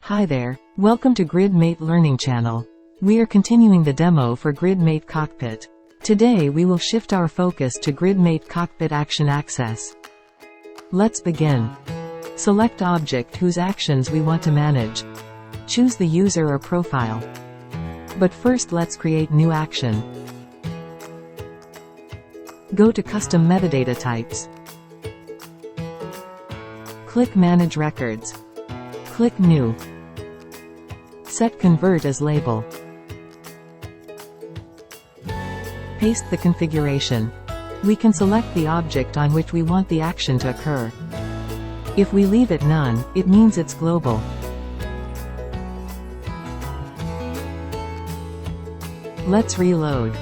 Hi there, welcome to GridMate Learning Channel. We are continuing the demo for GridMate Cockpit. Today we will shift our focus to GridMate Cockpit Action Access. Let's begin. Select object whose actions we want to manage. Choose the user or profile. But first let's create new action. Go to Custom Metadata Types. Click Manage Records. Click New. Set Convert as label. Paste the configuration. We can select the object on which we want the action to occur. If we leave it none, it means it's global. Let's reload.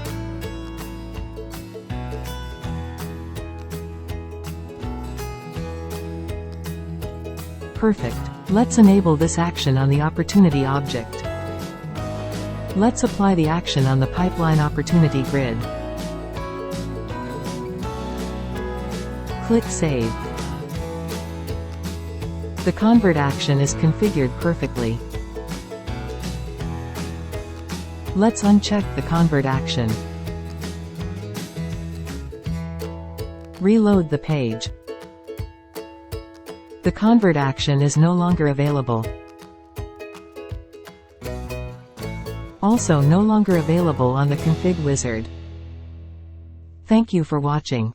Perfect. Let's enable this action on the opportunity object. Let's apply the action on the pipeline opportunity grid. Click Save. The convert action is configured perfectly. Let's uncheck the convert action. Reload the page. The convert action is no longer available. Also no longer available on the config wizard. Thank you for watching.